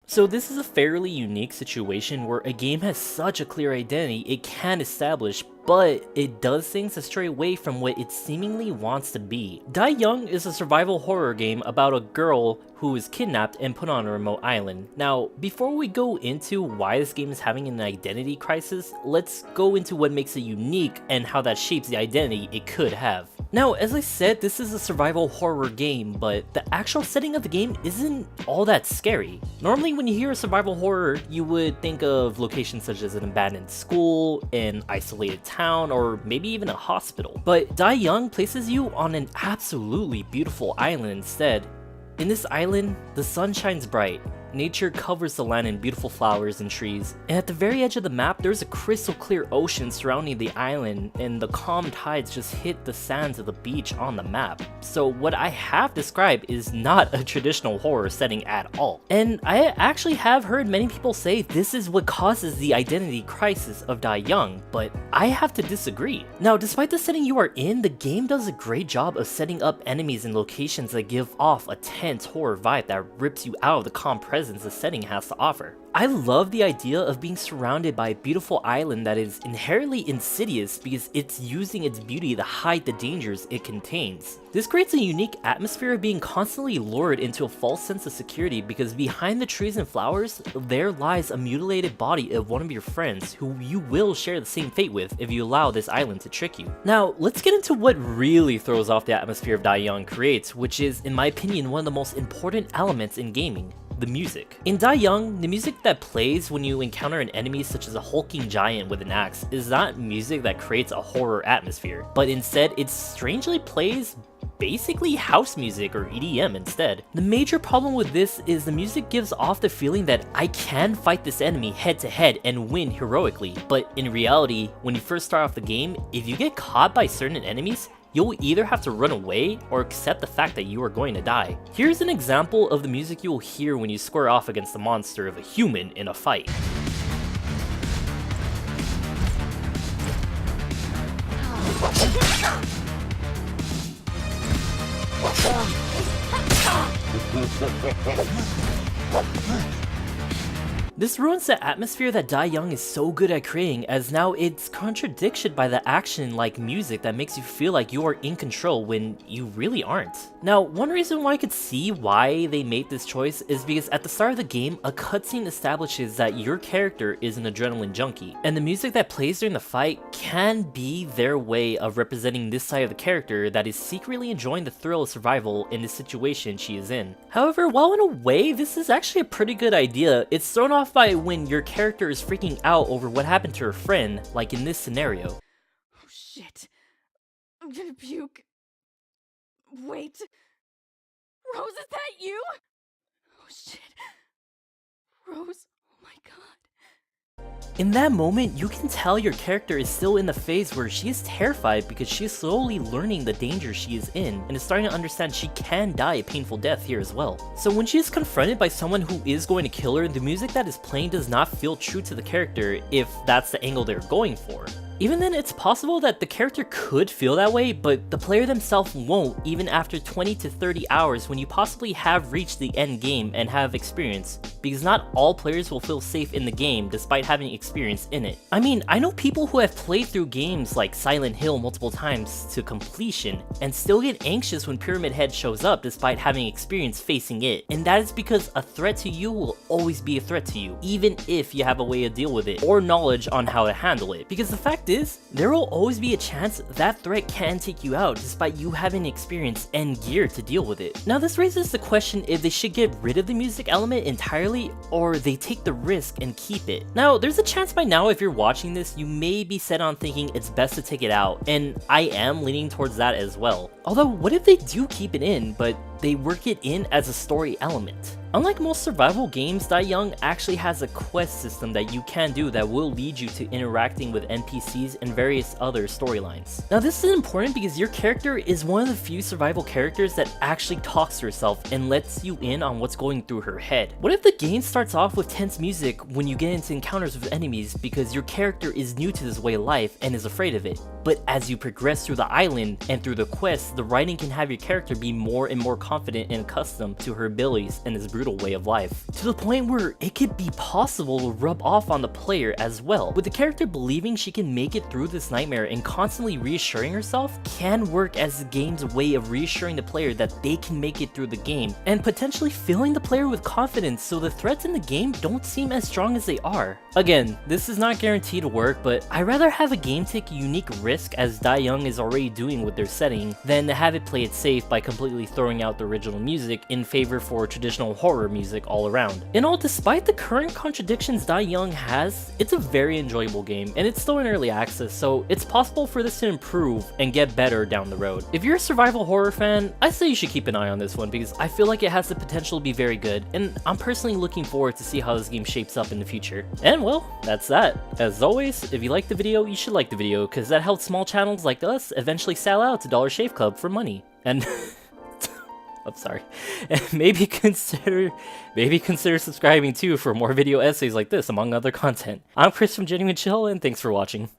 So this is a fairly unique situation where a game has such a clear identity it can establish, but it does things to stray away from what it seemingly wants to be. Die Young is a survival horror game about a girl who is kidnapped and put on a remote island. Now, before we go into why this game is having an identity crisis, let's go into what makes it unique and how that shapes the identity it could have. Now, as I said, this is a survival horror game, but the actual setting of the game isn't all that scary. Normally when you hear a survival horror, you would think of locations such as an abandoned school, an isolated town, or maybe even a hospital. But Die Young places you on an absolutely beautiful island instead. In this island, the sun shines bright, nature covers the land in beautiful flowers and trees, and at the very edge of the map there's a crystal clear ocean surrounding the island, and the calm tides just hit the sands of the beach on the map. So what I have described is not a traditional horror setting at all. And I actually have heard many people say this is what causes the identity crisis of Die Young, but I have to disagree. Now, despite the setting you are in, the game does a great job of setting up enemies and locations that give off a tense horror vibe that rips you out of the calm presence the setting has to offer. I love the idea of being surrounded by a beautiful island that is inherently insidious because it's using its beauty to hide the dangers it contains. This creates a unique atmosphere of being constantly lured into a false sense of security because behind the trees and flowers, there lies a mutilated body of one of your friends who you will share the same fate with if you allow this island to trick you. Now, let's get into what really throws off the atmosphere of Die Young creates, which is, in my opinion, one of the most important elements in gaming: the music. In Die Young, the music that plays when you encounter an enemy such as a hulking giant with an axe is not music that creates a horror atmosphere, but instead it strangely plays basically house music or EDM instead. The major problem with this is the music gives off the feeling that I can fight this enemy head to head and win heroically, but in reality, when you first start off the game, if you get caught by certain enemies, you'll either have to run away or accept the fact that you are going to die. Here's an example of the music you'll hear when you square off against the monster of a human in a fight. This ruins the atmosphere that Die Young is so good at creating, as now it's contradicted by the action-like music that makes you feel like you are in control when you really aren't. Now, one reason why I could see why they made this choice is because at the start of the game, a cutscene establishes that your character is an adrenaline junkie, and the music that plays during the fight can be their way of representing this side of the character that is secretly enjoying the thrill of survival in the situation she is in. However, while in a way, this is actually a pretty good idea, it's thrown off by when your character is freaking out over what happened to her friend, like in this scenario. Oh shit. I'm gonna puke. Wait. Rose, is that you? Oh shit. Rose, oh my god. In that moment, you can tell your character is still in the phase where she is terrified because she is slowly learning the danger she is in and is starting to understand she can die a painful death here as well. So when she is confronted by someone who is going to kill her, the music that is playing does not feel true to the character if that's the angle they're going for. Even then, it's possible that the character could feel that way, but the player themselves won't even after 20 to 30 hours when you possibly have reached the end game and have experience, because not all players will feel safe in the game despite having experience in it. I mean, I know people who have played through games like Silent Hill multiple times to completion and still get anxious when Pyramid Head shows up despite having experience facing it, and that is because a threat to you will always be a threat to you, even if you have a way to deal with it or knowledge on how to handle it, because the fact is, there will always be a chance that threat can take you out despite you having experience and gear to deal with it. Now this raises the question if they should get rid of the music element entirely or they take the risk and keep it. Now there's a chance by now if you're watching this you may be set on thinking it's best to take it out, and I am leaning towards that as well. Although what if they do keep it in but they work it in as a story element? Unlike most survival games, Die Young actually has a quest system that you can do that will lead you to interacting with NPCs and various other storylines. Now this is important because your character is one of the few survival characters that actually talks to herself and lets you in on what's going through her head. What if the game starts off with tense music when you get into encounters with enemies because your character is new to this way of life and is afraid of it? But as you progress through the island and through the quest, the writing can have your character be more and more confident and accustomed to her abilities and his brutal way of life, to the point where it could be possible to rub off on the player as well, with the character believing she can make it through this nightmare and constantly reassuring herself can work as the game's way of reassuring the player that they can make it through the game, and potentially filling the player with confidence so the threats in the game don't seem as strong as they are. Again, this is not guaranteed to work, but I'd rather have a game take a unique risk as Die Young is already doing with their setting, than to have it play it safe by completely throwing out the original music in favor for traditional horror music all around. In all, despite the current contradictions Die Young has, it's a very enjoyable game, and it's still in early access, so it's possible for this to improve and get better down the road. If you're a survival horror fan, I say you should keep an eye on this one because I feel like it has the potential to be very good, and I'm personally looking forward to see how this game shapes up in the future. And well, that's that. As always, if you liked the video, you should like the video, because that helps small channels like us eventually sell out to Dollar Shave Club for money. And I'm sorry. And maybe consider subscribing too for more video essays like this, among other content. I'm Chris from Genuine Chill, and thanks for watching.